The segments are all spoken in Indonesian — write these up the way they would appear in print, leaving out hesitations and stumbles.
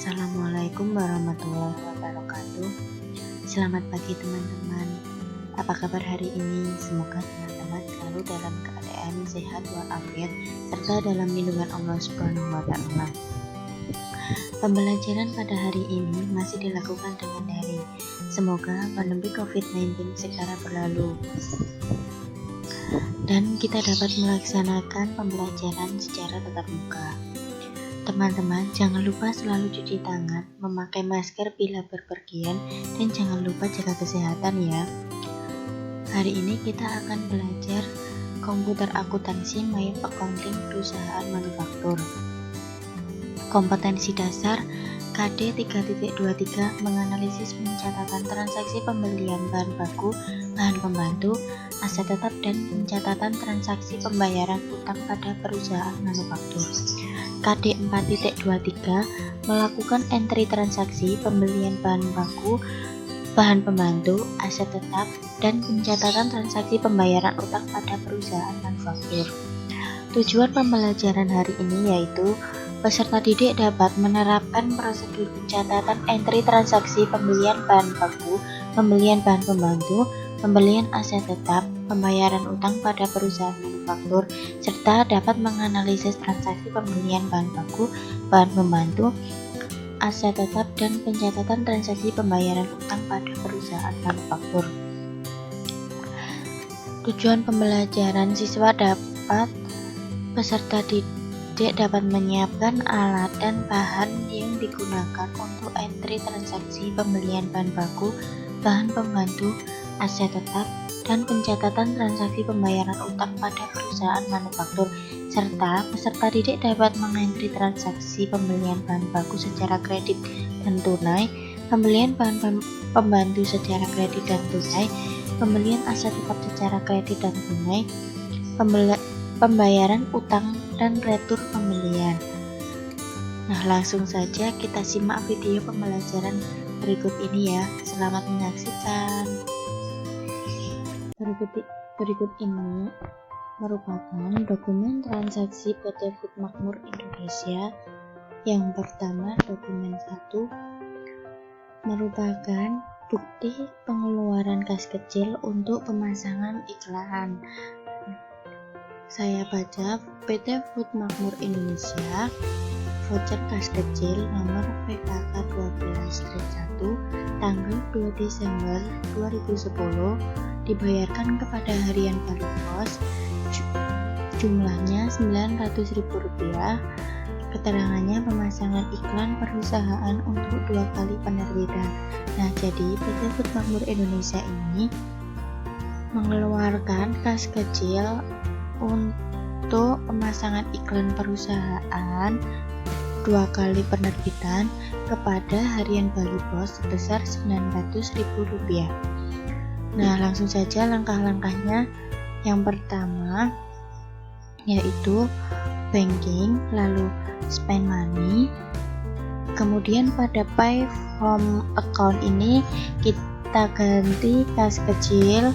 Assalamualaikum warahmatullahi wabarakatuh. Selamat pagi teman-teman. Apa kabar hari ini? Semoga teman-teman selalu dalam keadaan sehat walafiat serta dalam lindungan Allah Subhanahu wa taala. Pembelajaran pada hari ini masih dilakukan dengan daring. Semoga pandemi COVID-19 segera berlalu dan kita dapat melaksanakan pembelajaran secara tatap muka. Teman-teman, jangan lupa selalu cuci tangan, memakai masker bila berpergian, dan jangan lupa jaga kesehatan ya. Hari ini kita akan belajar komputer akuntansi main accounting perusahaan manufaktur. Kompetensi dasar KD 3.23 menganalisis pencatatan transaksi pembelian bahan baku, bahan pembantu, aset tetap, dan pencatatan transaksi pembayaran utang pada perusahaan manufaktur. KD 4.23 melakukan entry transaksi pembelian bahan baku, bahan pembantu, aset tetap, dan pencatatan transaksi pembayaran utang pada perusahaan manufaktur. Tujuan pembelajaran hari ini yaitu peserta didik dapat menerapkan prosedur pencatatan entry transaksi pembelian bahan baku, pembelian bahan pembantu, pembelian aset tetap, pembayaran utang pada perusahaan manufaktur, serta dapat menganalisis transaksi pembelian bahan baku, bahan pembantu, aset tetap, dan pencatatan transaksi pembayaran utang pada perusahaan manufaktur. Tujuan pembelajaran siswa dapat peserta didik dapat menyiapkan alat dan bahan yang digunakan untuk entry transaksi pembelian bahan baku, bahan pembantu, aset tetap, dan pencatatan transaksi pembayaran utang pada perusahaan manufaktur, serta peserta didik dapat mengentri transaksi pembelian bahan baku secara kredit dan tunai, pembelian bahan pembantu secara kredit dan tunai, pembelian aset tetap secara kredit dan tunai, pembayaran utang, dan retur pembelian. Nah, langsung saja kita simak video pembelajaran berikut ini ya. Selamat menyaksikan. Berikut ini merupakan dokumen transaksi PT Food Makmur Indonesia. Yang pertama, dokumen 1 merupakan bukti pengeluaran kas kecil untuk pemasangan iklan. Saya baca, PT Food Makmur Indonesia, voucher kas kecil nomor PKK 12-1 tanggal 2 Desember 2010 dibayarkan kepada Harian Bali Pos, jumlahnya Rp900.000. Keterangannya pemasangan iklan perusahaan untuk 2 kali penerbitan. Nah, jadi PT Food Makmur Indonesia ini mengeluarkan kas kecil untuk pemasangan iklan perusahaan 2 kali penerbitan kepada Harian Bali Pos sebesar Rp900.000. Nah, langsung saja langkah-langkahnya. Yang pertama yaitu banking, lalu spend money. Kemudian pada pay from account ini kita ganti kas kecil.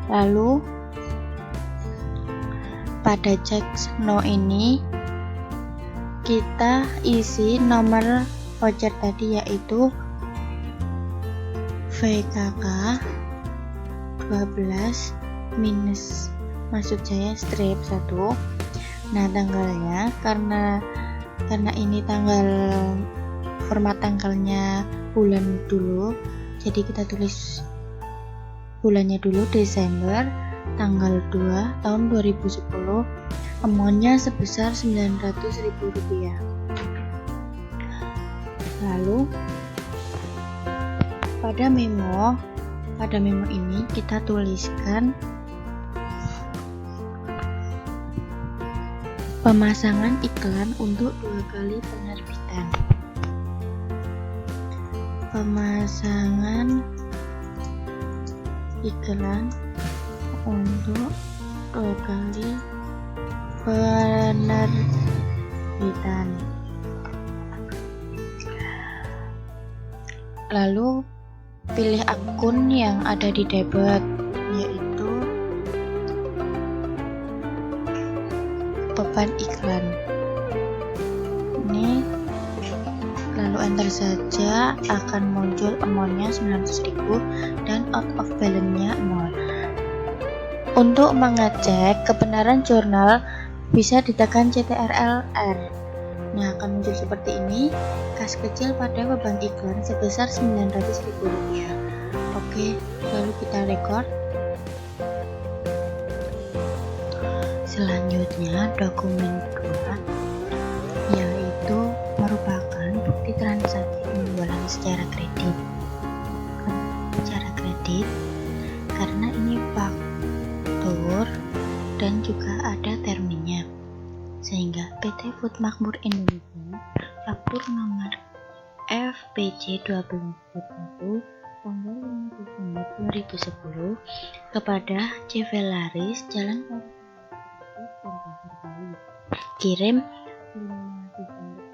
Lalu pada check no ini kita isi nomor voucher tadi yaitu VKK 12 minus maksud saya strip 1. Nah, tanggalnya karena ini format tanggalnya bulan dulu, jadi kita tulis bulannya dulu, Desember, tanggal 2 tahun 2010, amountnya sebesar Rp900.000. Lalu pada memo ini kita tuliskan pemasangan iklan untuk 2 kali penerbitan. Pemasangan iklan untuk 2 kali penerbitan. Lalu pilih akun yang ada di debit, yaitu beban iklan. Ini enter saja akan muncul amount-nya 900.000 dan out of balance-nya 0. Untuk mengecek kebenaran jurnal bisa ditekan CTRL-R. Nah, akan muncul seperti ini. Kas kecil pada beban iklan sebesar 900.000 rupiah. Oke, lalu kita record. Selanjutnya dokumen kedua, yaitu merupakan bukti transaksi penjualan secara kredit. Karena ini faktur dan juga ada terminnya, sehingga PT Food Makmur Indonesia faktur nomor FPJ 1241 tanggal 5 Desember 2010 kepada CV Laris Jalan kirim 5 Desember 2010.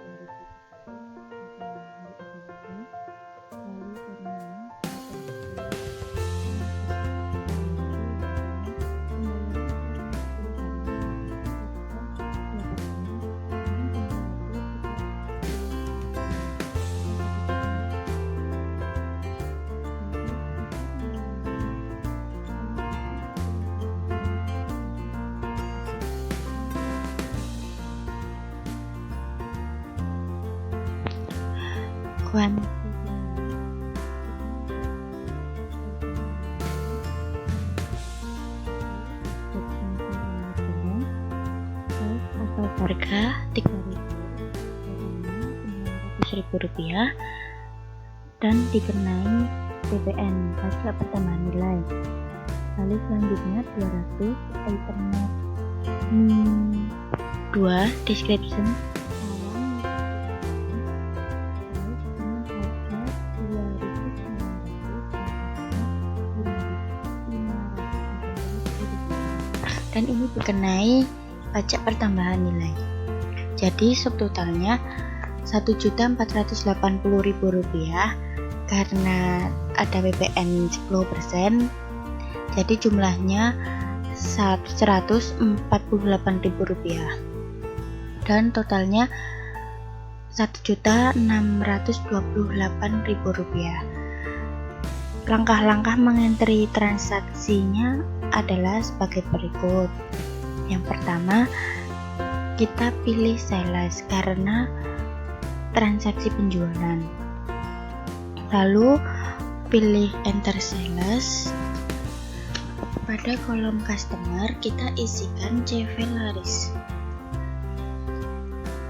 Harga Rp3.900.000 dan dikenai PPN pajak pertambahan nilai. Lalu selanjutnya 200 itemnya 2 description dan ini dikenai pajak pertambahan nilai. Jadi subtotalnya Rp1.480.000 karena ada PPN 10%. Jadi jumlahnya Rp148.000 dan totalnya Rp1.628.000. Langkah-langkah mengentri transaksinya adalah sebagai berikut. Yang pertama, kita pilih sales karena transaksi penjualan. Lalu pilih enter sales. Pada kolom customer kita isikan CV Laris.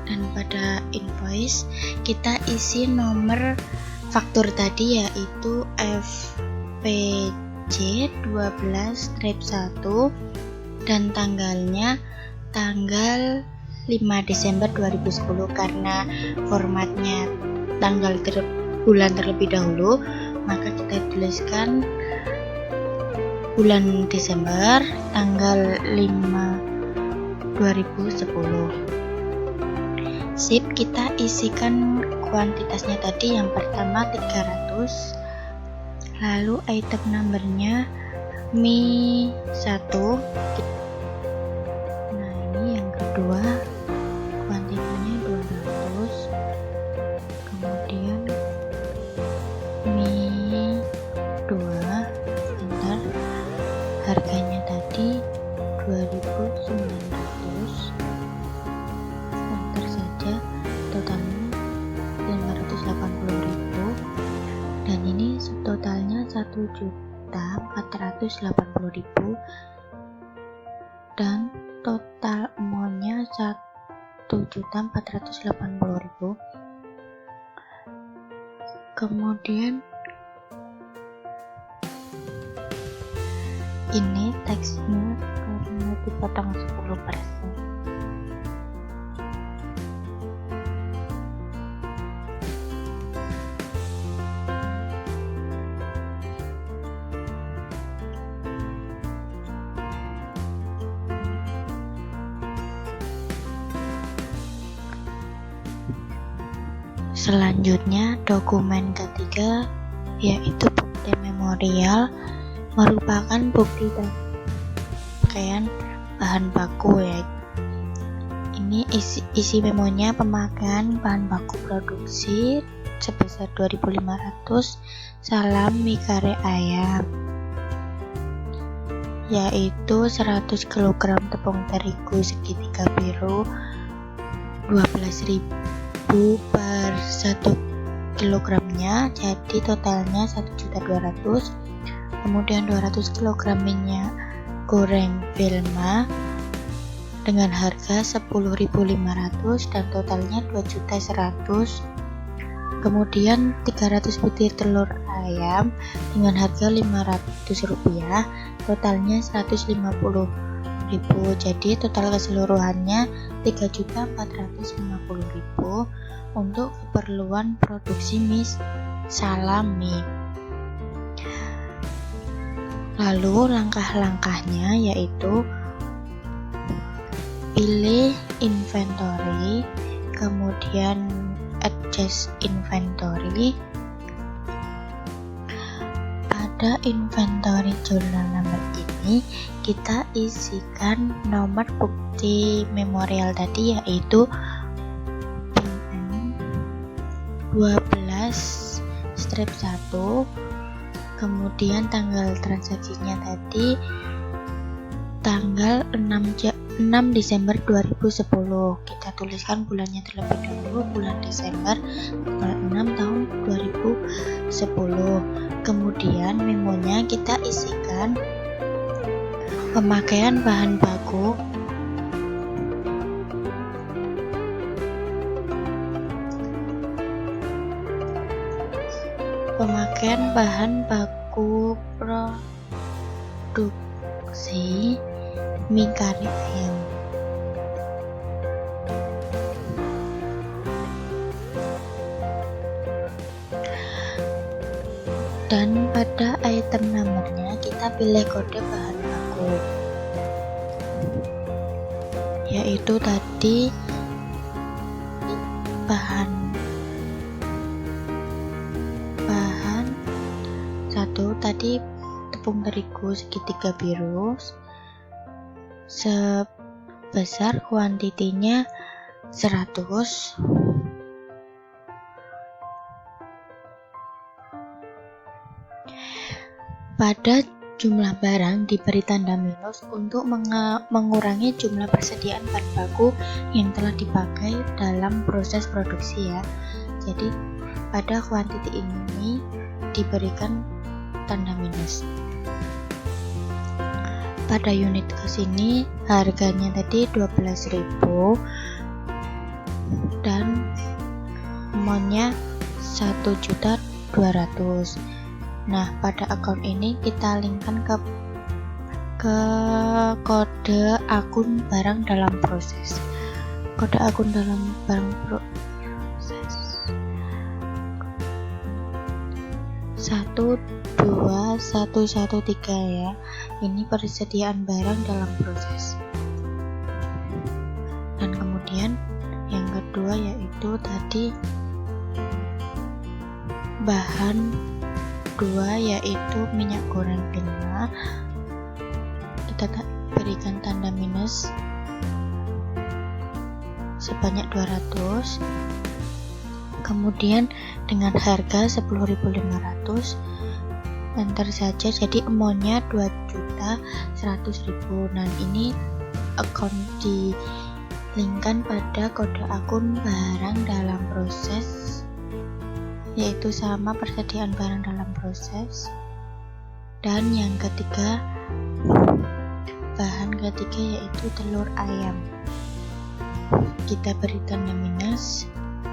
Dan pada invoice kita isi nomor faktur tadi, yaitu FPJ 12-1 dan tanggalnya tanggal 5 Desember 2010. Karena formatnya tanggal bulan terlebih dahulu, maka kita tuliskan bulan Desember tanggal 5 2010. Sip, kita isikan kuantitasnya tadi. Yang pertama 300, lalu item numbernya mie 1. Nah, ini yang kedua kuantitinya 200, kemudian mie 2 enter, harganya tadi 2.900, enter saja, totalnya 580.000 dan ini subtotalnya 1.480.000 dan total amountnya 1.480.000. Kemudian ini teksnya karena dipotong 10%. Selanjutnya dokumen ketiga, yaitu bukti memorial, merupakan bukti pakaian bahan baku, ya. Ini ini isi memonya: pemakaian bahan baku produksi sebesar 2.500 salam mie kare ayam, yaitu 100 kg tepung terigu segitiga biru 12.000 per 1 kilogramnya, jadi totalnya 1.200.000. Kemudian 200 kg minyak goreng Vilma dengan harga 10.500 dan totalnya 2.100.000. Kemudian 300 butir telur ayam dengan harga Rp500, totalnya 150.000. Jadi total keseluruhannya 3.450.000 untuk keperluan produksi mie salami. Lalu langkah-langkahnya yaitu pilih inventory, kemudian adjust inventory. Pada inventory journal number ini kita isikan nomor bukti memorial tadi, yaitu BM 12/1, kemudian tanggal transaksinya tadi tanggal 6 Desember 2010. Kita tuliskan bulannya terlebih dahulu, bulan Desember tanggal 6 tahun 2010. Kemudian memonya kita isikan pemakaian bahan baku produksi mie kari ayam. Dan pada item nomornya kita pilih kode bahan baku, yaitu tadi bahan satu tadi tepung terigu segitiga biru sebesar kuantitinya 100. Pada jumlah barang diberi tanda minus untuk mengurangi jumlah persediaan bahan baku yang telah dipakai dalam proses produksi ya. Jadi pada kuantiti ini diberikan tanda minus. Pada unit kos ini harganya tadi 12.000 dan amountnya 1.200.000. Nah, pada akun ini kita linkkan ke kode akun barang dalam proses. Kode akun dalam barang proses 12113 ya. Ini persediaan barang dalam proses. Dan kemudian yang kedua yaitu tadi bahan 2 yaitu minyak goreng Vilma. Kita berikan tanda minus sebanyak 200. Kemudian dengan harga 10.500, enter saja, jadi amountnya 2.100.000. Nah, ini akun di linkkan pada kode akun barang dalam proses, yaitu sama persediaan barang dalam proses. Dan yang ketiga, bahan ketiga yaitu telur ayam, kita beri tanda minus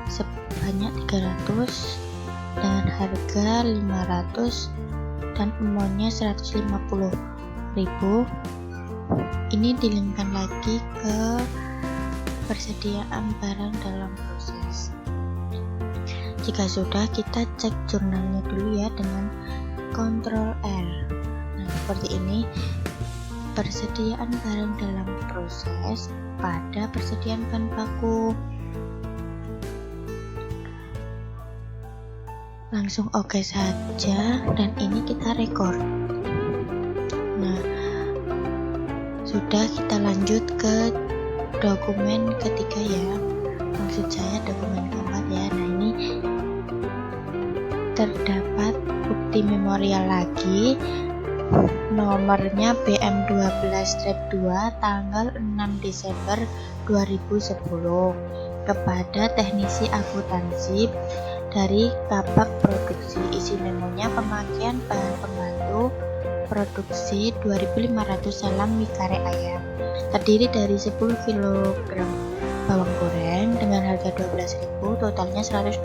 sebanyak 300 dengan harga 500 dan amountnya 150.000. Ini dilingkan lagi ke persediaan barang dalam proses. Jika sudah, kita cek jurnalnya dulu ya dengan Ctrl R. Nah, seperti ini persediaan barang dalam proses pada persediaan bahan baku. Langsung oke saja, dan ini kita record. Nah, sudah, kita lanjut ke dokumen ketiga ya, maksud saya dokumen keempat ya. Nah, ini terdapat bukti memorial lagi, nomornya BM12-2 tanggal 6 Desember 2010 kepada teknisi akuntansi dari Kabak Produksi. Isi memonya pemakaian bahan pembantu produksi 2500 salam mie kare ayam, terdiri dari 10 kg bawang goreng dengan harga 12.000, totalnya 120.000.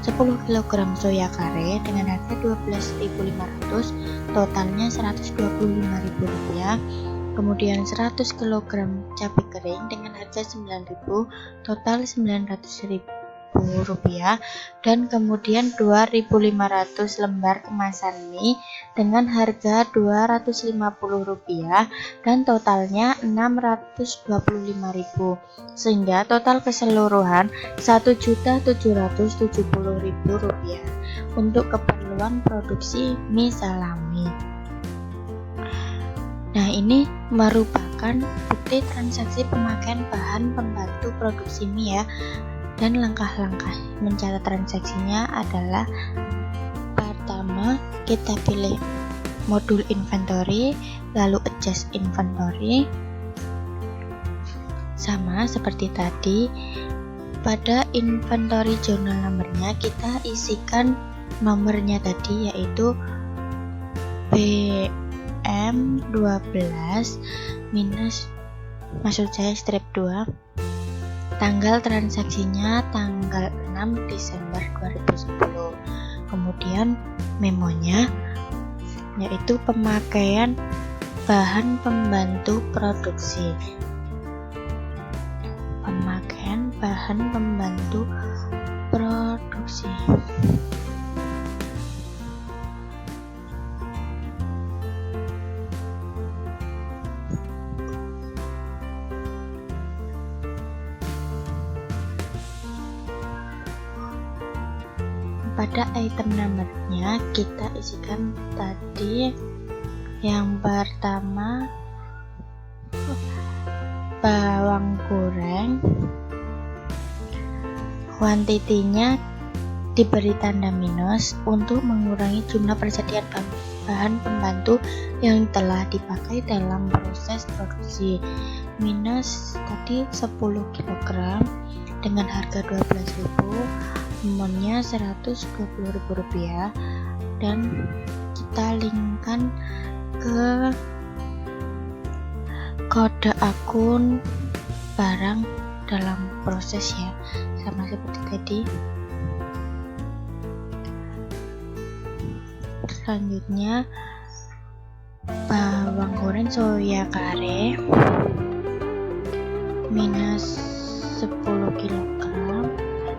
10 kg soya kare dengan harga 12.500, totalnya Rp125.000. Kemudian 100 kg cabai kering dengan harga 9.000, total Rp900.000. Dan kemudian 2.500 lembar kemasan mie dengan harga Rp250 dan totalnya Rp625.000, sehingga total keseluruhan Rp1.770.000 untuk keperluan produksi mie salami. Nah, ini merupakan bukti transaksi pemakaian bahan pembantu produksi mie ya. Dan langkah-langkah mencatat transaksinya adalah: pertama, kita pilih modul inventory, lalu adjust inventory. Sama seperti tadi, pada inventory journal numbernya kita isikan nomornya tadi, yaitu BM12 minus, maksud saya strip 2, tanggal transaksinya tanggal 6 Desember 2010. Kemudian memonya yaitu pemakaian bahan pembantu produksi. Pemakaian bahan pembantu produksi. Pada item numbernya kita isikan tadi yang pertama bawang goreng, kuantitinya diberi tanda minus untuk mengurangi jumlah persediaan bahan pembantu yang telah dipakai dalam proses produksi. Minus tadi 10 kg dengan harga 12.000, amonnya Rp120.000, dan kita linkkan ke kode akun barang dalam proses ya, sama seperti tadi. Selanjutnya bawang goreng soya kare minus 10 kg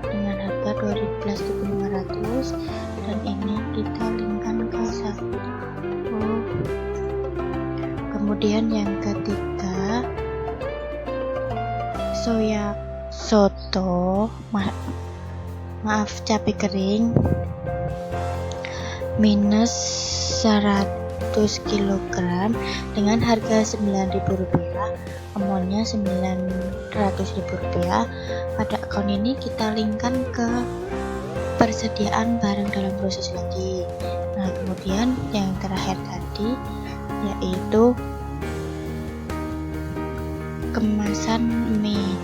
dengan harga 12.500, dan ini kita linkkan ke satu. Kemudian yang ketiga soya soto, maaf cabai kering minus 100 kg dengan harga Rp9.000, amonnya Rp900.000. Pada akun ini kita linkkan ke persediaan barang dalam proses lagi. Nah, kemudian yang terakhir tadi yaitu kemasan mie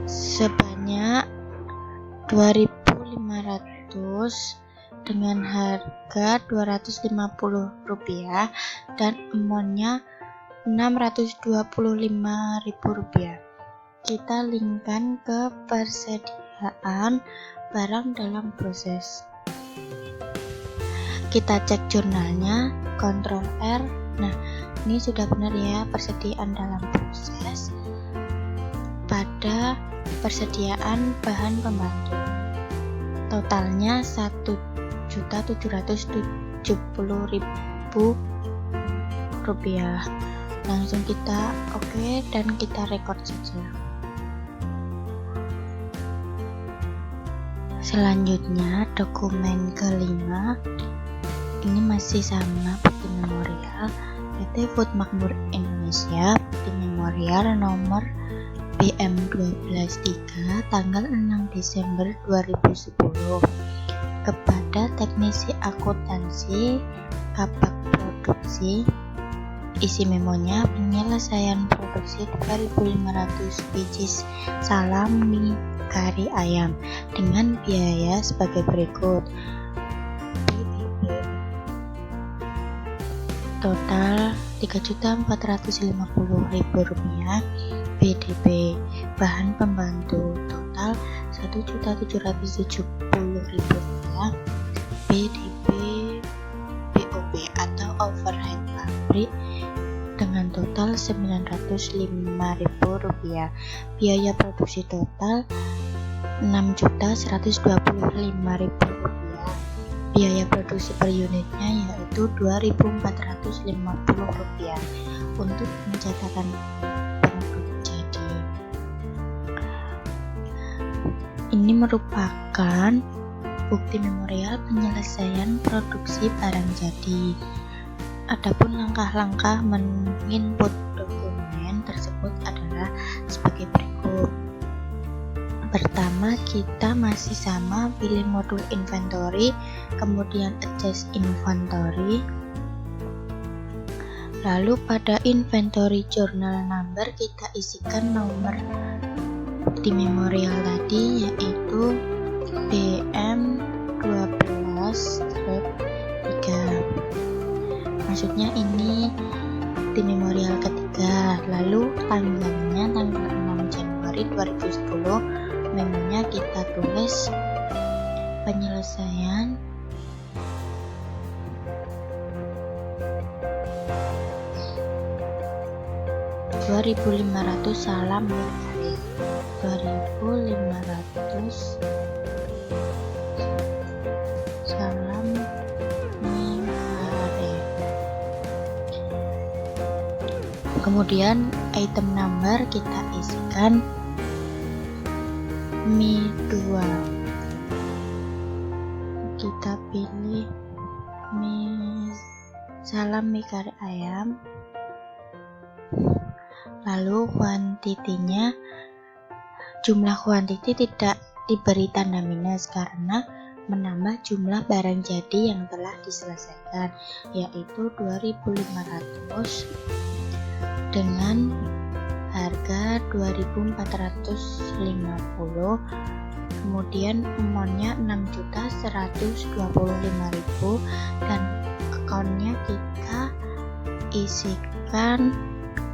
sebanyak 2.500 dengan harga Rp250 dan amonnya Rp625.000. Kita linkkan ke persediaan barang dalam proses. Kita cek jurnalnya, Ctrl R. Nah, ini sudah benar ya, persediaan dalam proses pada persediaan bahan pembantu. Totalnya Rp1.770.000. Langsung kita oke dan kita record saja. Selanjutnya dokumen kelima, ini masih sama bukti memorial PT Food Makmur Indonesia Indonesia, bukti memorial nomor BM123 tanggal 6 Desember 2010 kepada teknisi akuntansi Kabak Produksi. Isi memonya, penyelesaian produksi 2.500 biji salami kari ayam dengan biaya sebagai berikut. Total Rp3.450.000. BDP bahan pembantu total Rp1.770.000. BDP BOP atau overhead pabrik dengan total Rp905.000. Biaya produksi total Rp6.125.000. Biaya produksi per unitnya yaitu Rp2.450 untuk pencatatan produk jadi. Ini merupakan bukti memorial penyelesaian produksi barang jadi. Adapun langkah-langkah menginput dokumen tersebut adalah sebagai berikut. Pertama, kita masih sama, pilih modul inventory, kemudian adjust inventory. Lalu pada inventory journal number kita isikan nomor bukti memorial tadi, yaitu BM12-3. Maksudnya ini bukti memorial ketiga. Lalu tanggalnya tanggal 6 Januari 2010. Memonya kita tulis penyelesaian Rp2.500 salam kari. Rp2.500 salam kari. Kemudian item number kita isikan mie 2. Kita pilih mie salam mie kari ayam. Lalu kuantitinya, jumlah kuantiti tidak diberi tanda minus karena menambah jumlah barang jadi yang telah diselesaikan, yaitu 2.500 dengan harga 2.450. Kemudian amounnya 6.125.000 dan akunnya kita isikan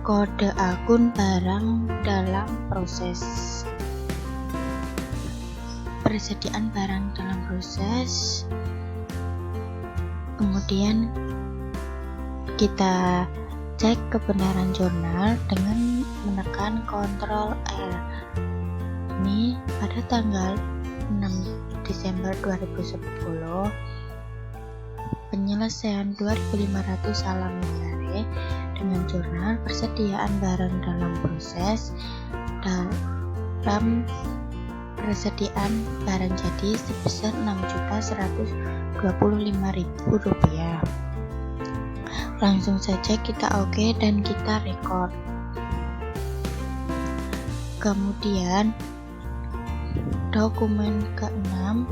kode akun barang dalam proses. Persediaan barang dalam proses. Kemudian kita cek kebenaran jurnal dengan menekan Ctrl L. Ini pada tanggal 6 Desember 2010 penyelesaian 2.500 salam kare dengan jurnal persediaan barang dalam proses dalam persediaan barang jadi sebesar Rp6.125.000. Langsung saja kita oke dan kita record. Kemudian dokumen ke-6,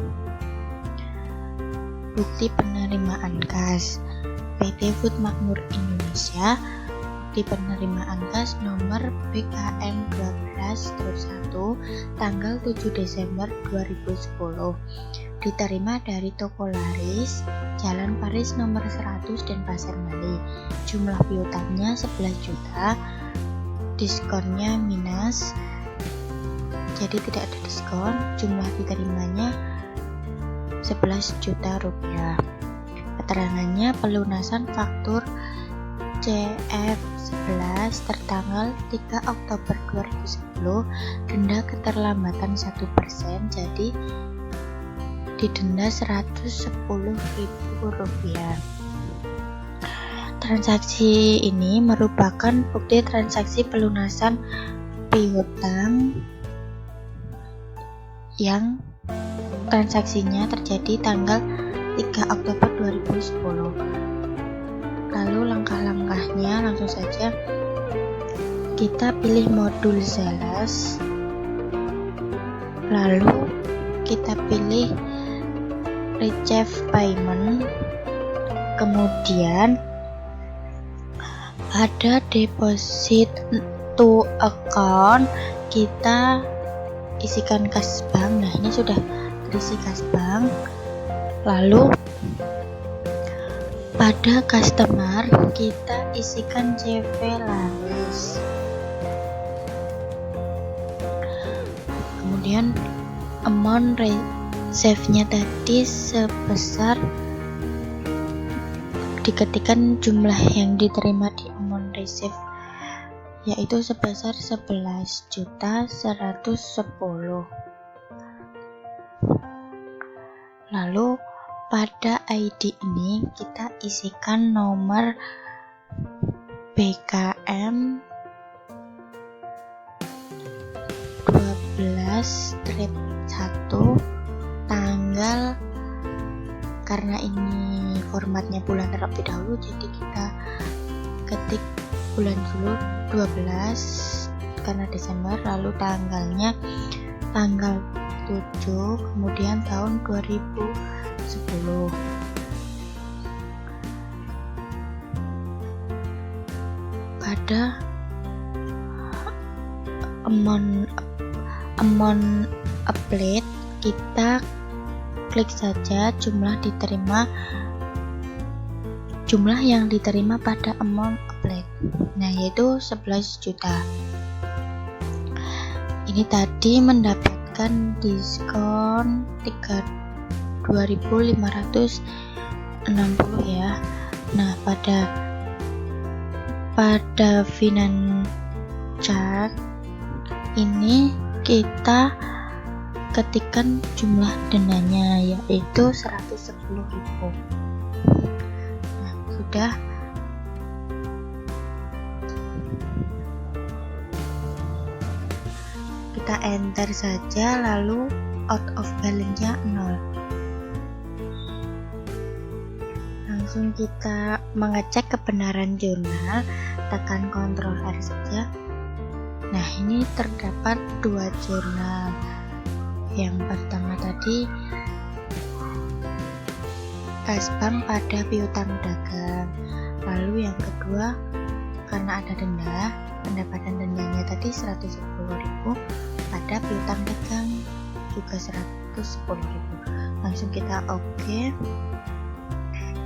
bukti penerimaan kas PT Food Makmur Indonesia. Bukti penerimaan kas nomor BKM 12-1 tanggal 7 Desember 2010 diterima dari toko laris Jalan Paris nomor 100 dan Pasar Mali. Jumlah piutangnya 11 juta, diskonnya minus, jadi tidak ada diskon. Jumlah diterimanya 11 juta rupiah. Keterangannya pelunasan faktur CF11 tertanggal 3 Oktober 2010, denda keterlambatan 1%, jadi didenda Rp110.000. Transaksi ini merupakan bukti transaksi pelunasan piutang yang transaksinya terjadi tanggal 3 Oktober 2010. Lalu langkah-langkahnya langsung saja kita pilih modul sales, lalu kita pilih receive payment, kemudian ada deposit to account, kita isikan kas bank. Nah, ini sudah terisi kas bank. Lalu pada customer kita isikan CV laris, kemudian amount receive-nya tadi sebesar, diketikkan jumlah yang diterima di amount receive yaitu sebesar 11.110. Lalu pada ID ini kita isikan nomor BKM 12/1, tanggal, karena ini formatnya bulan terlebih dahulu jadi kita ketik bulan dulu 12 karena Desember, lalu tanggalnya tanggal 7, kemudian tahun 2010. Pada amount applet kita klik saja jumlah yang diterima pada amount applet, nah yaitu 11 juta. Ini tadi mendapatkan diskon 2.560 ya. Nah, pada finance chart ini kita ketikkan jumlah dananya yaitu 110.000. Nah, sudah. Kita enter saja, lalu out of balance-nya 0. Langsung kita mengecek kebenaran jurnal, tekan Ctrl R saja. Nah, ini terdapat 2 jurnal. Yang pertama tadi kas bank pada piutang dagang, lalu yang kedua karena ada denda, pendapatan dendanya tadi 110.000, pada piutang dagang juga 110.000. Langsung kita oke,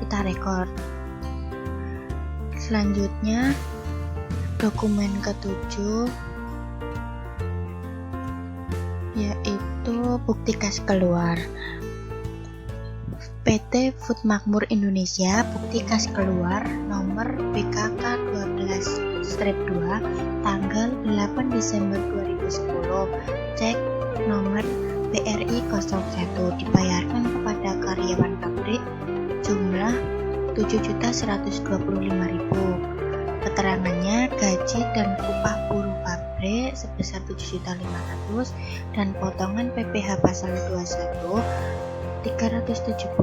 kita record. Selanjutnya dokumen ke-7 yaitu bukti kas keluar. PT Food Makmur Indonesia, bukti kas keluar nomor BKK 12/2 tanggal 8 Desember 2010, cek nomor BRI 01, dibayarkan kepada karyawan pabrik jumlah 7.125.000. Keterangannya gaji dan upah buruh pabrik sebesar 7.500.000 dan potongan PPh pasal 21 375.000.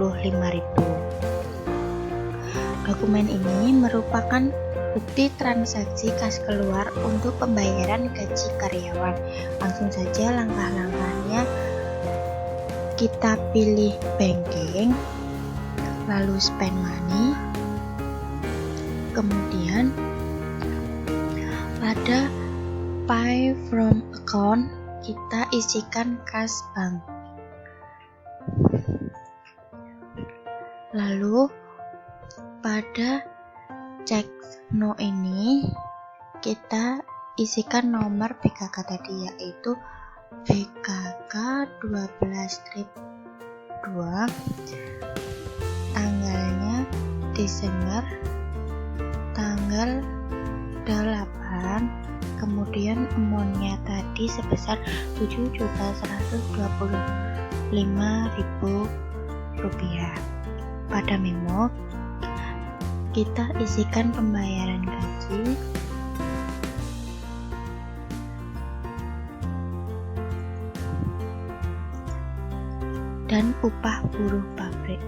Dokumen ini merupakan bukti transaksi kas keluar untuk pembayaran gaji karyawan. Langsung saja langkah-langkahnya, kita pilih banking, lalu spend money, kemudian pada pay from account kita isikan kas bank, lalu pada cek no ini kita isikan nomor BKK tadi yaitu BKK 12/2, tanggalnya Desember, tanggal 8, kemudian amount-nya tadi sebesar 7.125.000 rupiah. Pada memo kita isikan pembayaran gaji, dan upah buruh pabrik.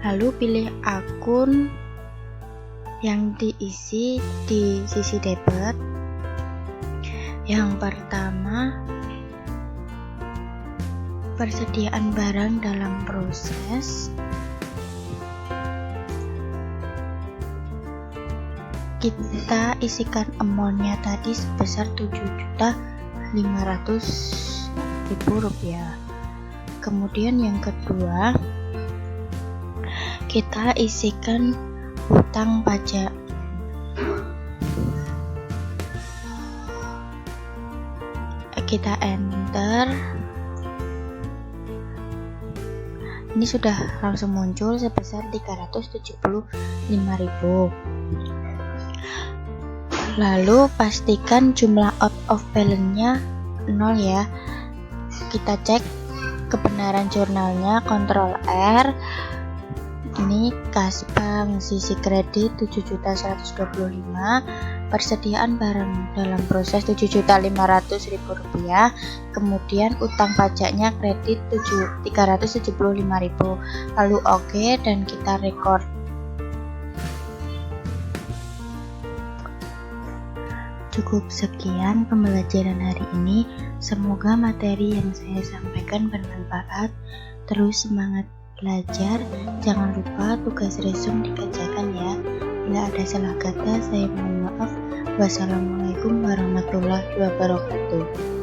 Lalu pilih akun yang diisi di sisi debit. Yang pertama, persediaan barang dalam proses. Kita isikan amount-nya tadi sebesar Rp7.500.000. Kemudian yang kedua, kita isikan hutang pajak. Kita enter. Ini sudah langsung muncul sebesar Rp375.000. Lalu pastikan jumlah out of balance-nya 0 ya. Kita cek kebenaran jurnalnya, Ctrl R. Ini kas bank, sisi kredit 7.125.000, persediaan barang dalam proses Rp7.500.000, kemudian utang pajaknya kredit Rp375.000. Lalu oke, dan kita record. Cukup sekian pembelajaran hari ini. Semoga materi yang saya sampaikan bermanfaat. Terus semangat belajar. Jangan lupa tugas resume dikerjakan ya. Bila ada salah kata, saya mohon maaf. Wassalamualaikum warahmatullahi wabarakatuh.